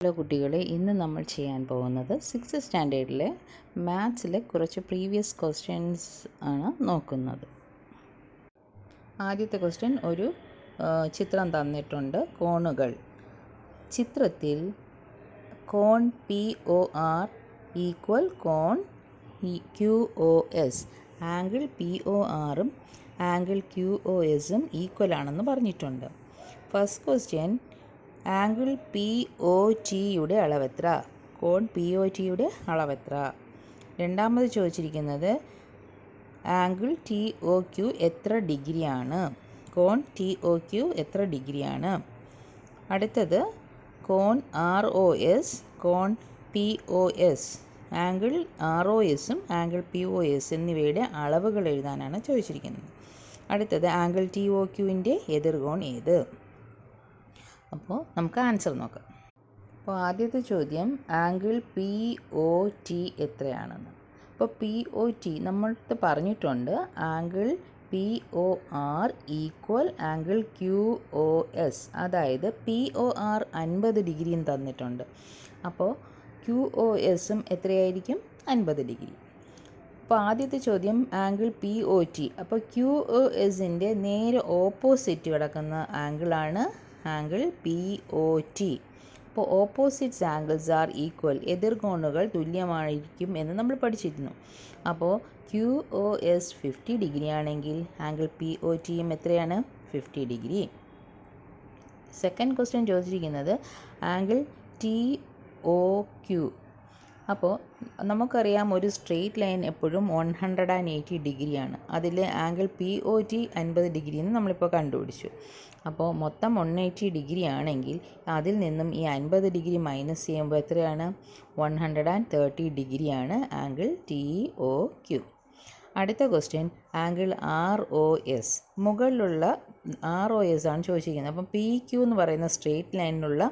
Hello കുട്ടികളെ, ഇന്ന് നമ്മൾ ചെയ്യാൻ പോകുന്നത് 6th സ്റ്റാൻഡേർഡിലെ മാത്സിലെ കുറച്ച് പ്രീവിയസ് ക്വസ്റ്റ്യൻസ് ആണ് നോക്കുന്നത്. ആദ്യത്തെ ക്വസ്റ്റ്യൻ, ഒരു ചിത്രം തന്നിട്ടുണ്ട്, കോണുകൾ. ചിത്രത്തിൽ കോൺ POR ഈക്വൽ കോൺ QOS, ആംഗിൾ PORും ആംഗിൾ QOSും ഈക്വൽ ആണെന്ന് പറഞ്ഞിട്ടുണ്ട്. ഫസ്റ്റ് ക്വസ്റ്റ്യൻ, ആംഗിൾ POTയുടെ അളവെത്ര? കോൺ POTയുടെ അളവെത്ര? രണ്ടാമത് ചോദിച്ചിരിക്കുന്നത് ആംഗിൾ TOQ എത്ര ഡിഗ്രിയാണ്? കോൺ TOQ എത്ര ഡിഗ്രിയാണ്? അടുത്തത് കോൺ ROS, കോൺ POS, ആംഗിൾ ROSും ആംഗിൾ POS എന്നിവയുടെ അളവുകൾ എഴുതാനാണ് ചോദിച്ചിരിക്കുന്നത്. അടുത്തത് ആംഗിൾ TOQവിൻ്റെ എതിർകോൺ ഏത്? അപ്പോൾ നമുക്ക് ആൻസർ നോക്കാം. അപ്പോൾ ആദ്യത്തെ ചോദ്യം, ആംഗിൾ POT എത്രയാണെന്ന്. അപ്പോൾ POT നമ്മൾക്ക് പറഞ്ഞിട്ടുണ്ട്, angle POR equal angle QOS, അതായത് POR 50 ഡിഗ്രിയും തന്നിട്ടുണ്ട്. അപ്പോൾ QOSും എത്രയായിരിക്കും? 50 ഡിഗ്രി. അപ്പോൾ ആദ്യത്തെ ചോദ്യം ആംഗിൾ POT. അപ്പോൾ QOSൻ്റെ നേരെ ഓപ്പോസിറ്റ് കിടക്കുന്ന ആംഗിളാണ് ആംഗിൾ POT. അപ്പോൾ ഓപ്പോസിറ്റ്സ് ആംഗിൾസ് ആർ ഈക്വൽ, എതിർകോണുകൾ തുല്യമായിരിക്കും എന്ന് നമ്മൾ പഠിച്ചിരുന്നു. അപ്പോൾ QOS 50 ഡിഗ്രി ആണെങ്കിൽ ആംഗിൾ POTയും എത്രയാണ്? 50 ഡിഗ്രി. സെക്കൻഡ് ക്വസ്റ്റ്യൻ ചോദിച്ചിരിക്കുന്നത് ആംഗിൾ TOQ. അപ്പോൾ നമുക്കറിയാം, ഒരു സ്ട്രെയിറ്റ് ലൈൻ എപ്പോഴും 180 ഡിഗ്രിയാണ്. അതിൽ ആംഗിൾ POT 50 ഡിഗ്രി എന്ന് നമ്മളിപ്പോൾ കണ്ടുപിടിച്ചു. അപ്പോൾ മൊത്തം 180 ഡിഗ്രി ആണെങ്കിൽ അതിൽ നിന്നും ഈ 50 ഡിഗ്രി മൈനസ് ചെയ്യുമ്പോൾ എത്രയാണ്? 130 ഡിഗ്രിയാണ് ആംഗിൾ TOQ. അടുത്ത ക്വസ്റ്റ്യൻ, ആംഗിൾ ROS. മുകളിലുള്ള ROS ആണ് ചോദിച്ചിരിക്കുന്നത്. അപ്പം PQ എന്ന് പറയുന്ന സ്ട്രെയിറ്റ് ലൈനിലുള്ള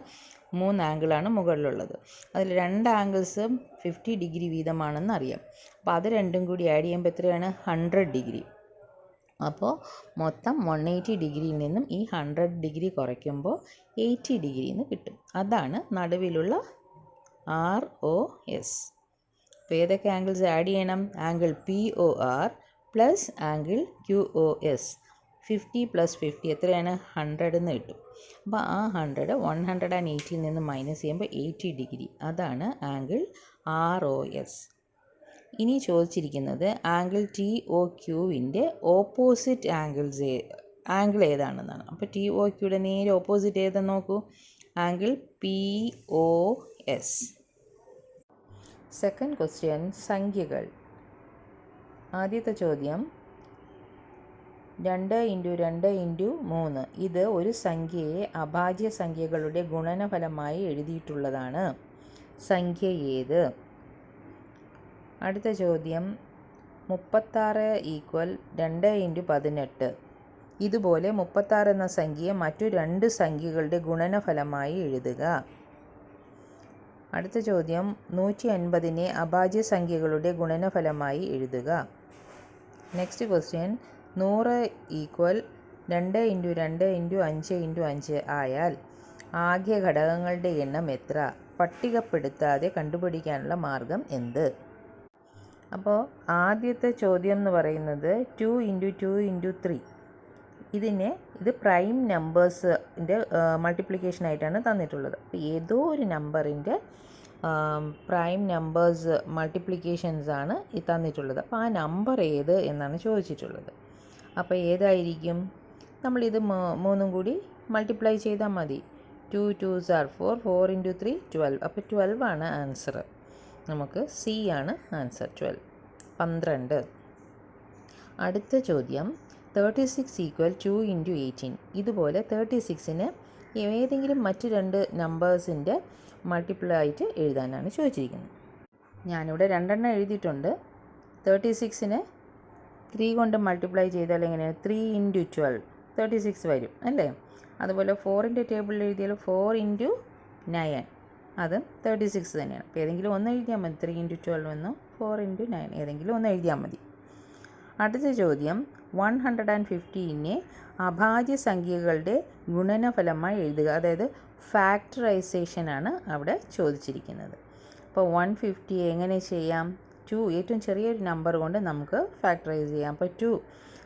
3 ആംഗിളാണ് മുകളിലുള്ളത്. അതിൽ 2 ആംഗിൾസ് 50 ഡിഗ്രി വീതമാണെന്ന് അറിയാം. അപ്പോൾ അത് രണ്ടും കൂടി ആഡ് ചെയ്യുമ്പോൾ എത്രയാണ്? 100 ഡിഗ്രി. അപ്പോൾ മൊത്തം 180 ഡിഗ്രിയിൽ നിന്നും ഈ 100 ഡിഗ്രി കുറയ്ക്കുമ്പോൾ 80 ഡിഗ്രി എന്ന് കിട്ടും. അതാണ് നടുവിലുള്ള ROS. അപ്പോൾ ഏതൊക്കെ ആംഗിൾസ് ആഡ് ചെയ്യണം? Angle POR plus angle QOS. 50 + 50 എത്രയാണ്? 100 എന്ന് കിട്ടും. അപ്പോൾ ആ 100 180ൽ നിന്ന് മൈനസ് ചെയ്യുമ്പോൾ 80 ഡിഗ്രി. അതാണ് ആംഗിൾ ROS. ഇനി ചോദിച്ചിരിക്കുന്നത് ആംഗിൾ TOQവിൻ്റെ ഓപ്പോസിറ്റ് ആംഗിൾ ഏതാണെന്നാണ്. അപ്പോൾ TOQയുടെ നേരെ ഓപ്പോസിറ്റ് ഏതെന്ന് നോക്കൂ, ആംഗിൾ POS. സെക്കൻഡ് ക്വസ്റ്റ്യൻ, സംഖ്യകൾ. ആദ്യത്തെ ചോദ്യം, 2 × 2 × 3. ഇത് ഒരു സംഖ്യയെ അഭാജ്യ സംഖ്യകളുടെ ഗുണനഫലമായി എഴുതിയിട്ടുള്ളതാണ്. സംഖ്യ ഏത്? അടുത്ത ചോദ്യം, 36 = 2 × 18. ഇതുപോലെ 36 എന്ന സംഖ്യയെ മറ്റു 2 സംഖ്യകളുടെ ഗുണനഫലമായി എഴുതുക. അടുത്ത ചോദ്യം, 150നെ അഭാജ്യ സംഖ്യകളുടെ ഗുണനഫലമായി എഴുതുക. നെക്സ്റ്റ് ക്വസ്റ്റ്യൻ, 100 = 2 × 2 × 5 × 5 ആയാൽ ആകെ ഘടകങ്ങളുടെ എണ്ണം എത്ര? പട്ടികപ്പെടുത്താതെ കണ്ടുപിടിക്കാനുള്ള മാർഗം എന്ത്? അപ്പോൾ ആദ്യത്തെ ചോദ്യം എന്ന് പറയുന്നത് 2 × 2 × 3. ഇത് പ്രൈം നമ്പേഴ്സിൻ്റെ മൾട്ടിപ്ലിക്കേഷനായിട്ടാണ് തന്നിട്ടുള്ളത്. അപ്പോൾ ഏതോ ഒരു നമ്പറിൻ്റെ പ്രൈം നമ്പേഴ്സ് മൾട്ടിപ്ലിക്കേഷൻസ് ആണ് ഈ തന്നിട്ടുള്ളത്. അപ്പോൾ ആ നമ്പർ ഏത് എന്നാണ് ചോദിച്ചിട്ടുള്ളത്. അപ്പോൾ ഏതായിരിക്കും? നമ്മളിത് മൂന്നും കൂടി മൾട്ടിപ്ലൈ ചെയ്താൽ മതി. 2 2s are 4, 4 × 3 12. അപ്പോൾ 12 ആണ് ആൻസർ. നമുക്ക് C ആണ് ആൻസർ, 12. അടുത്ത ചോദ്യം, 36 = 2 × 18. ഇതുപോലെ 36ന് ഏതെങ്കിലും മറ്റ് 2 നമ്പേഴ്സിൻ്റെ മൾട്ടിപ്പിൾ ആയിട്ട് എഴുതാനാണ് ചോദിച്ചിരിക്കുന്നത്. ഞാനിവിടെ 2 എണ്ണം എഴുതിയിട്ടുണ്ട്. 36ന് 3 കൊണ്ട് മൾട്ടിപ്ലൈ ചെയ്താൽ എങ്ങനെയാണ്? 3 × 12 36 വരും അല്ലേ? അതുപോലെ 4ൻ്റെ ടേബിളിൽ എഴുതിയാൽ 4 × 9, അതും 36 തന്നെയാണ്. അപ്പോൾ ഏതെങ്കിലും ഒന്ന് എഴുതിയാൽ മതി. 3 × 12 എന്നോ 4 × 9 ഏതെങ്കിലും ഒന്ന് എഴുതിയാൽ മതി. അടുത്ത ചോദ്യം, 115നെ അഭാജ്യ സംഖ്യകളുടെ ഗുണനഫലമായി എഴുതുക. അതായത് ഫാക്ടറൈസേഷനാണ് അവിടെ ചോദിച്ചിരിക്കുന്നത്. അപ്പോൾ 150 എങ്ങനെ ചെയ്യാം? 2 ഏറ്റവും ചെറിയൊരു നമ്പർ കൊണ്ട് നമുക്ക് ഫാക്ടറൈസ് ചെയ്യാം. അപ്പോൾ 2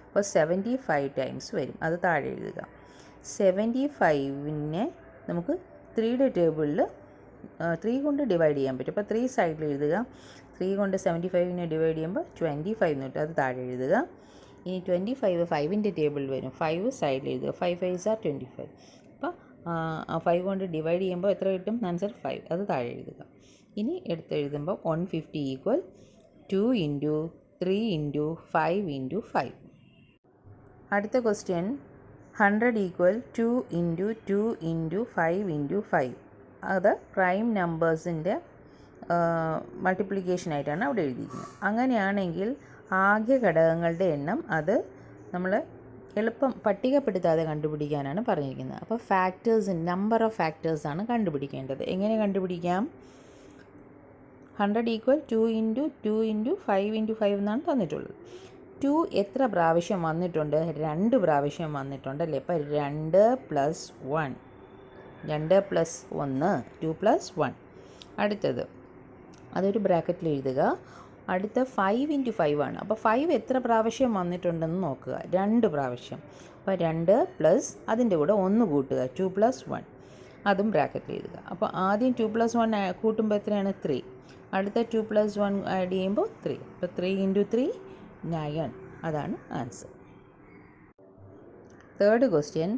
അപ്പോൾ 75 ടൈംസ് വരും. അത് താഴെ എഴുതുക. 75നെ നമുക്ക് 3യുടെ ടേബിളിൽ 3 കൊണ്ട് ഡിവൈഡ് ചെയ്യാൻ പറ്റും. അപ്പോൾ 3 സൈഡിൽ എഴുതുക. 3 കൊണ്ട് 75നെ ഡിവൈഡ് ചെയ്യുമ്പോൾ 25 എന്ന് കിട്ടും. അത് താഴെ എഴുതുക. ഇനി 25 5ൻ്റെ ടേബിളിൽ വരും. 5 സൈഡിൽ എഴുതുക. 5 5s are 25. അപ്പോൾ 5 കൊണ്ട് ഡിവൈഡ് ചെയ്യുമ്പോൾ എത്ര കിട്ടും? ആൻസർ 5. അത് താഴെ എഴുതുക. ഇനി എടുത്തെഴുതുമ്പോൾ 150 ഈക്വൽ 2 ഇൻറ്റു 3 ഇൻറ്റു 5 ഇൻറ്റു 5. അടുത്ത question 100 equal 2 into 2 into 5 into 5. അത് പ്രൈം നമ്പേഴ്സിൻ്റെ മൾട്ടിപ്ലിക്കേഷനായിട്ടാണ് അവിടെ എഴുതിയിരിക്കുന്നത്. അങ്ങനെയാണെങ്കിൽ ആകെ ഘടകങ്ങളുടെ എണ്ണം അത് നമ്മൾ എളുപ്പം പട്ടികപ്പെടുത്താതെ കണ്ടുപിടിക്കാനാണ് പറഞ്ഞിരിക്കുന്നത്. അപ്പോൾ നമ്പർ ഓഫ് ഫാക്ടേഴ്സാണ് കണ്ടുപിടിക്കേണ്ടത്. എങ്ങനെ കണ്ടുപിടിക്കാം? 100 ഈക്വൽ 2 ഇൻറ്റു 2 ഇൻറ്റു 5 ഇൻറ്റു 5 എന്നാണ് തന്നിട്ടുള്ളത്. 2 എത്ര പ്രാവശ്യം വന്നിട്ടുണ്ട്? 2 പ്രാവശ്യം വന്നിട്ടുണ്ട് അല്ലേ? അപ്പോൾ 2 + 1 2 + 1 2 + 1. അടുത്തത് അതൊരു ബ്രാക്കറ്റിൽ എഴുതുക. അടുത്ത 5 ഇൻറ്റു 5 ആണ്. അപ്പോൾ 5 എത്ര പ്രാവശ്യം വന്നിട്ടുണ്ടെന്ന് നോക്കുക. 2 പ്രാവശ്യം. അപ്പോൾ 2 പ്ലസ് അതിൻ്റെ കൂടെ 1 കൂട്ടുക. 2 + 1 അതും ബ്രാക്കറ്റിൽ എഴുതുക. അപ്പോൾ ആദ്യം 2 + 1 കൂട്ടുമ്പോൾ എത്രയാണ്? 3. അടുത്ത 2 + 1 ആഡ് ചെയ്യുമ്പോൾ 3. അപ്പോൾ 3 ഇൻറ്റു 3 9. അതാണ് ആൻസർ. തേർഡ് ക്വസ്റ്റ്യൻ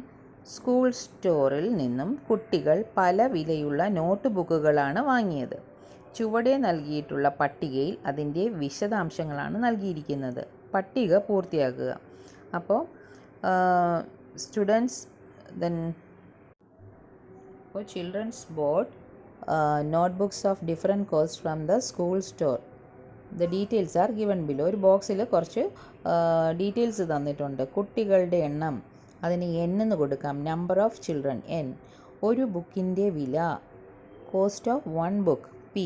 സ്കൂൾ സ്റ്റോറിൽ നിന്നും കുട്ടികൾ പല വിലയുള്ള നോട്ട് ബുക്കുകളാണ് വാങ്ങിയത്. ചുവടെ നൽകിയിട്ടുള്ള പട്ടികയിൽ അതിൻ്റെ വിശദാംശങ്ങളാണ് നൽകിയിരിക്കുന്നത്. പട്ടിക പൂർത്തിയാക്കുക. അപ്പോൾ children's boat notebooks of different costs from the school store. The details are given below. ഒരു ബോക്സിൽ കുറച്ച് ഡീറ്റെയിൽസ് തന്നിട്ടുണ്ട്. കുട്ടികളുടെ എണ്ണം അതിന് n എന്ന് കൊടുക്കാം. Number of children n. ഒരു ബുക്കിൻ്റെ വില കോസ്റ്റ് ഓഫ് 1 ബുക്ക് p.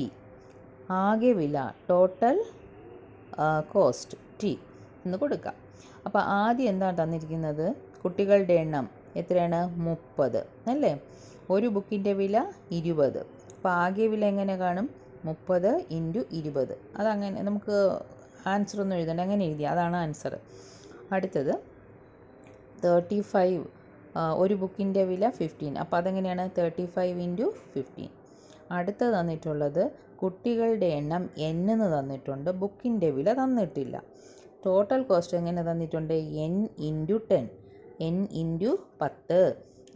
ആകെ വില ടോട്ടൽ കോസ്റ്റ് t എന്ന് കൊടുക്കാം. അപ്പോൾ ആദ്യം എന്താണ് തന്നിരിക്കുന്നത്? കുട്ടികളുടെ എണ്ണം എത്രയാണ്? 30 അല്ലേ? ഒരു ബുക്കിൻ്റെ വില 20. അപ്പോൾ ആകെ വില എങ്ങനെ കാണും? 30 ഇൻറ്റു 20. അതങ്ങനെ നമുക്ക് ആൻസർ ഒന്നും എഴുതണ്ട, അങ്ങനെ എഴുതി അതാണ് ആൻസർ. അടുത്തത് 35. ഒരു ബുക്കിൻ്റെ വില 15. അപ്പോൾ അതെങ്ങനെയാണ്? 35 ഇൻറ്റു 15. അടുത്തത് തന്നിട്ടുള്ളത് കുട്ടികളുടെ എണ്ണം n എന്ന് തന്നിട്ടുണ്ട്. ബുക്കിൻ്റെ വില തന്നിട്ടില്ല. ടോട്ടൽ കോസ്റ്റ് എങ്ങനെ തന്നിട്ടുണ്ട്? n into 10. n into 10.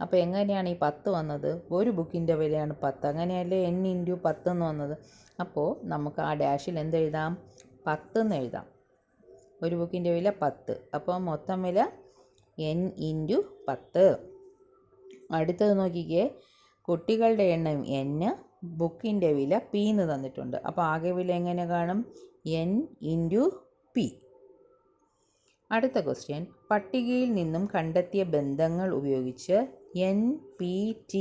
അപ്പോൾ എങ്ങനെയാണ് ഈ 10 വന്നത്? ഒരു ബുക്കിൻ്റെ വിലയാണ് 10. അങ്ങനെയല്ലേ n ഇൻറ്റു 10 എന്ന് വന്നത്. അപ്പോൾ നമുക്ക് ആ ഡാഷിൽ എന്തെഴുതാം? 10 എന്ന് എഴുതാം. ഒരു ബുക്കിൻ്റെ വില 10. അപ്പോൾ മൊത്തം വില n ഇൻറ്റു 10. അടുത്തത് നോക്കിക്കേ. കുട്ടികളുടെ എണ്ണം n, ബുക്കിൻ്റെ വില p എന്ന് തന്നിട്ടുണ്ട്. അപ്പോൾ ആകെ വില എങ്ങനെ കാണും? n into p. അടുത്ത ക്വസ്റ്റ്യൻ പട്ടികയിൽ നിന്നും കണ്ടെത്തിയ ബന്ധങ്ങൾ ഉപയോഗിച്ച് n, p, t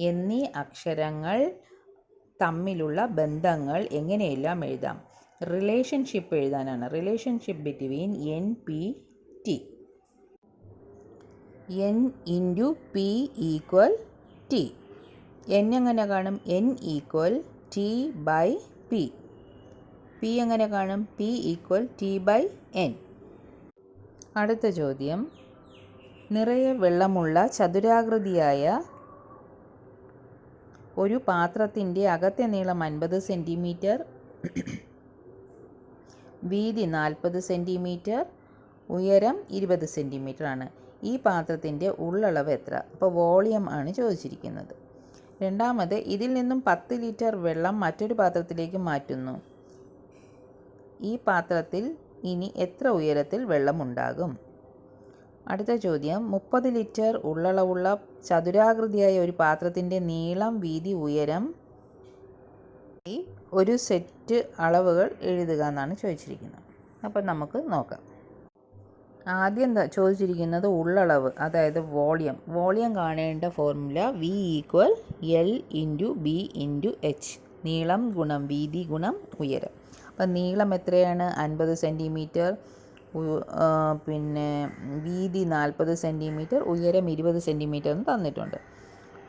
എന്നീ അക്ഷരങ്ങൾ തമ്മിലുള്ള ബന്ധങ്ങൾ എങ്ങനെയെല്ലാം എഴുതാം? റിലേഷൻഷിപ്പ് എഴുതാനാണ്. Relationship between n, p, t. n into p equal t. n എങ്ങനെ കാണും? n equal t by p. p എങ്ങനെ കാണും? p equal t by n. അടുത്ത ചോദ്യം നിറയെ വെള്ളമുള്ള ചതുരാകൃതിയായ ഒരു പാത്രത്തിൻ്റെ അകത്തെ നീളം 50 സെൻറ്റിമീറ്റർ, വീതി 40 സെൻറ്റിമീറ്റർ, ഉയരം 20 സെൻറ്റിമീറ്റർ ആണ്. ഈ പാത്രത്തിൻ്റെ ഉള്ളളവ് എത്ര? അപ്പോൾ വോളിയം ആണ് ചോദിച്ചിരിക്കുന്നത്. രണ്ടാമത് ഇതിൽ നിന്നും 10 ലിറ്റർ വെള്ളം മറ്റൊരു പാത്രത്തിലേക്ക് മാറ്റുന്നു. ഈ പാത്രത്തിൽ ഇനി എത്ര ഉയരത്തിൽ വെള്ളമുണ്ടാകും? അടുത്ത ചോദ്യം 30 ലിറ്റർ ഉള്ളളവുള്ള ചതുരാകൃതിയായ ഒരു പാത്രത്തിൻ്റെ നീളം, വീതി, ഉയരം ഈ ഒരു സെറ്റ് അളവുകൾ എഴുതുക എന്നാണ് ചോദിച്ചിരിക്കുന്നത്. അപ്പോൾ നമുക്ക് നോക്കാം. ആദ്യം ചോദിച്ചിരിക്കുന്നത് ഉള്ളളവ്, അതായത് വോളിയം. വോളിയം കാണേണ്ട formula V equal L into B into H. നീളം ഗുണം വീതി ഗുണം ഉയരം. അപ്പം നീളം എത്രയാണ്? 50 സെൻറ്റിമീറ്റർ, പിന്നെ വീതി 40 സെൻറ്റിമീറ്റർ, ഉയരം 20 സെൻറ്റിമീറ്റർ എന്ന് തന്നിട്ടുണ്ട്.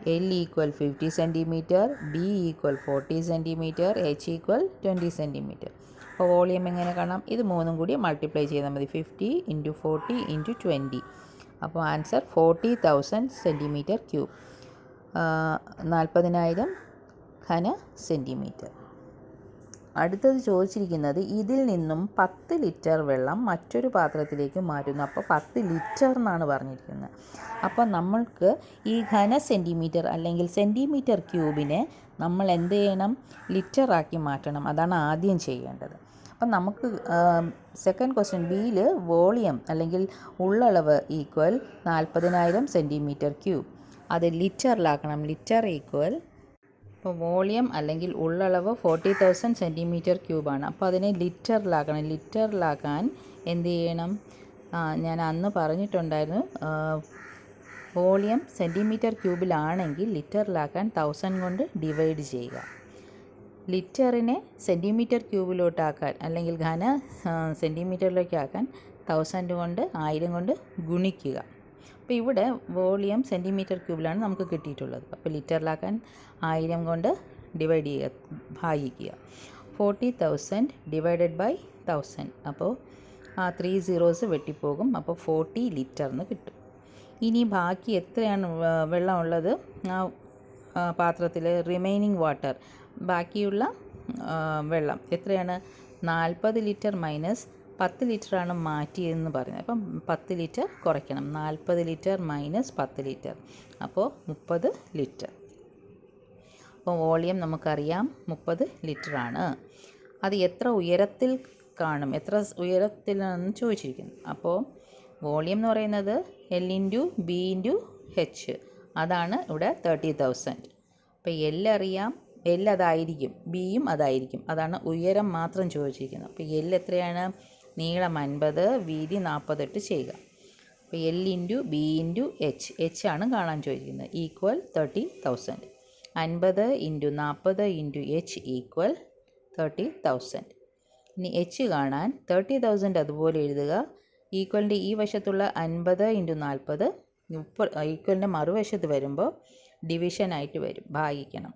L equal 50 centimeter, D equal 40 centimeter, H equal 20 centimeter. അപ്പോൾ വോളിയം എങ്ങനെ കാണാം? ഇത് മൂന്നും കൂടി മൾട്ടിപ്ലൈ ചെയ്താൽ മതി. 50 × 40 × 20. അപ്പോൾ ആൻസർ 40,000 സെൻറ്റിമീറ്റർ ക്യൂബ്, 40,000 ഘന സെൻറ്റിമീറ്റർ. അടുത്തത് ചോദിച്ചിരിക്കുന്നത് ഇതിൽ നിന്നും 10 ലിറ്റർ വെള്ളം മറ്റൊരു പാത്രത്തിലേക്ക് മാറ്റുന്നു. അപ്പോൾ 10 ലിറ്റർ എന്നാണ് പറഞ്ഞിരിക്കുന്നത്. അപ്പോൾ നമ്മൾക്ക് ഈ ഘന സെൻറ്റിമീറ്റർ അല്ലെങ്കിൽ സെൻറ്റിമീറ്റർ ക്യൂബിനെ നമ്മൾ എന്ത് ചെയ്യണം? ലിറ്ററാക്കി മാറ്റണം. അതാണ് ആദ്യം ചെയ്യേണ്ടത്. അപ്പം നമുക്ക് സെക്കൻഡ് ക്വസ്റ്റ്യൻ ബിയിൽ വോളിയം അല്ലെങ്കിൽ ഉള്ളളവ് ഈക്വൽ 40,000 സെൻറ്റിമീറ്റർ ക്യൂബ്, അത് ലിറ്ററിലാക്കണം. ലിറ്റർ ഈക്വൽ, ഇപ്പോൾ വോളിയം അല്ലെങ്കിൽ ഉള്ളളവ് 40,000 സെൻറ്റിമീറ്റർ ക്യൂബാണ്. അപ്പോൾ അതിനെ ലിറ്ററിലാക്കണം. ലിറ്ററിലാക്കാൻ എന്ത് ചെയ്യണം? ഞാൻ അന്ന് പറഞ്ഞിട്ടുണ്ടായിരുന്നു, വോളിയം സെൻറ്റിമീറ്റർ ക്യൂബിലാണെങ്കിൽ ലിറ്ററിലാക്കാൻ 1000 കൊണ്ട് ഡിവൈഡ് ചെയ്യുക. ലിറ്ററിനെ സെൻറ്റിമീറ്റർ ക്യൂബിലോട്ടാക്കാൻ അല്ലെങ്കിൽ ഘന സെൻറ്റിമീറ്ററിലേക്കാക്കാൻ 1000 കൊണ്ട് 1000 കൊണ്ട് ഗുണിക്കുക. അപ്പോൾ ഇവിടെ വോളിയം സെൻറ്റിമീറ്റർ ക്യൂബിലാണ് നമുക്ക് കിട്ടിയിട്ടുള്ളത്. അപ്പോൾ ലിറ്ററിലാക്കാൻ 1000 കൊണ്ട് ഡിവൈഡ് ചെയ്യുക, ഭാഗിക്കുക. 40,000 ഡിവൈഡഡ് ബൈ 1000. അപ്പോൾ 3 zeros വെട്ടിപ്പോകും. അപ്പോൾ 40 ലിറ്റർ എന്ന് കിട്ടും. ഇനി ബാക്കി എത്രയാണ് വെള്ളം ഉള്ളത് ആ പാത്രത്തിൽ? റിമൈനിങ് വാട്ടർ, ബാക്കിയുള്ള വെള്ളം എത്രയാണ്? 40 ലിറ്റർ മൈനസ് 10 ലിറ്ററാണ് മാറ്റിയെന്ന് പറയുന്നത്. അപ്പം 10 ലിറ്റർ കുറയ്ക്കണം. 40 ലിറ്റർ മൈനസ് 10 ലിറ്റർ, അപ്പോൾ 30 ലിറ്റർ. അപ്പോൾ വോളിയം നമുക്കറിയാം 30 ലിറ്ററാണ്. അത് എത്ര ഉയരത്തിൽ കാണും? എത്ര ഉയരത്തിലാണെന്ന് ചോദിച്ചിരിക്കുന്നു. അപ്പോൾ വോളിയം എന്ന് പറയുന്നത് L × B × H, അതാണ് ഇവിടെ 30,000. അപ്പോൾ L അറിയാം, L അതായിരിക്കും, Bയും അതായിരിക്കും. അതാണ് ഉയരം മാത്രം ചോദിച്ചിരിക്കുന്നത്. അപ്പോൾ L എത്രയാണ്? നീളം 50, വീതി 48 ചെയ്യുക. അപ്പോൾ L × B × H, H ആണ് കാണാൻ ചോദിക്കുന്നത്, ഈക്വൽ 30,000. 50 × 40 × H equal 30,000. ഇനി H കാണാൻ 30,000 അതുപോലെ എഴുതുക. ഈക്വലിൻ്റെ ഈ വശത്തുള്ള 50 × 40 ഈക്വലിൻ്റെ മറുവശത്ത് വരുമ്പോൾ ഡിവിഷനായിട്ട് വരും, ഭാഗിക്കണം.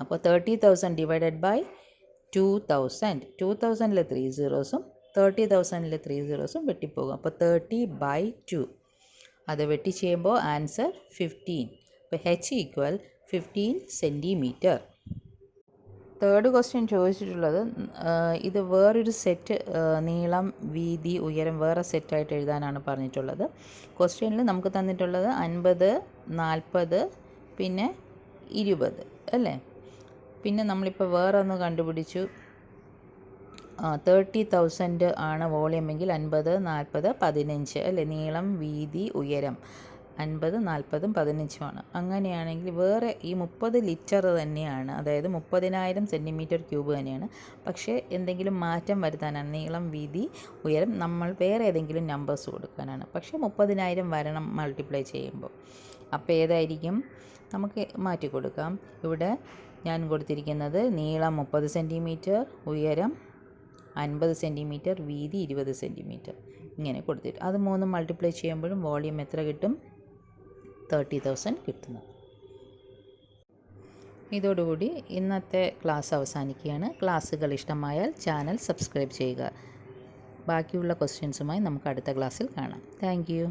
അപ്പോൾ 30,000 ഡിവൈഡഡ് ബൈ 2,000. 2,000-ൽ 3 zeros-ഉം 30,000-ൽ 3 zeros-ഉം വെട്ടിപ്പോകും. അപ്പോൾ 30/2. അത് വെട്ടി ചെയ്യുമ്പോൾ ആൻസർ 15. അപ്പോൾ H equal 15 centimetre. Third question ചോദിച്ചിട്ടുള്ളത് ഇത് വേറൊരു സെറ്റ്, നീളം, വീതി, ഉയരം വേറെ സെറ്റായിട്ട് എഴുതാനാണ് പറഞ്ഞിട്ടുള്ളത്. ക്വസ്റ്റ്യനിൽ നമുക്ക് തന്നിട്ടുള്ളത് 50, 40, പിന്നെ 20 അല്ലേ? പിന്നെ നമ്മളിപ്പോൾ വേറെ ഒന്ന് കണ്ടുപിടിച്ചു. 30,000 ആണ് വോളിയം എങ്കിൽ 50, 40, 15 അല്ലേ? നീളം, വീതി, ഉയരം 50, 40, 15 അങ്ങനെയാണെങ്കിൽ വേറെ ഈ 30 ലിറ്റർ തന്നെയാണ്, അതായത് 30,000 സെൻറ്റിമീറ്റർ ക്യൂബ് തന്നെയാണ്. പക്ഷേ എന്തെങ്കിലും മാറ്റം വരുത്താനാണ്. നീളം, വീതി, ഉയരം നമ്മൾ വേറെ ഏതെങ്കിലും നമ്പേഴ്സ് കൊടുക്കാനാണ്. പക്ഷേ 30,000 വരണം മൾട്ടിപ്ലൈ ചെയ്യുമ്പോൾ. അപ്പോൾ ഏതായിരിക്കും? നമുക്ക് മാറ്റി കൊടുക്കാം. ഇവിടെ ഞാൻ കൊടുത്തിരിക്കുന്നത് നീളം 30 സെൻറ്റിമീറ്റർ, ഉയരം 50 സെൻറ്റിമീറ്റർ, വീതി 20 സെൻറ്റിമീറ്റർ ഇങ്ങനെ കൊടുത്തിട്ട് അത് മൂന്നും മൾട്ടിപ്ലൈ ചെയ്യുമ്പോഴും വോളിയം എത്ര കിട്ടും? 30,000 കിട്ടുന്നു. ഇതോടുകൂടി ഇന്നത്തെ ക്ലാസ് അവസാനിക്കുകയാണ്. ക്ലാസ്സുകൾ ഇഷ്ടമായാൽ ചാനൽ സബ്സ്ക്രൈബ് ചെയ്യുക. ബാക്കിയുള്ള ക്വസ്റ്റ്യൻസുമായി നമുക്ക് അടുത്ത ക്ലാസ്സിൽ കാണാം. Thank you.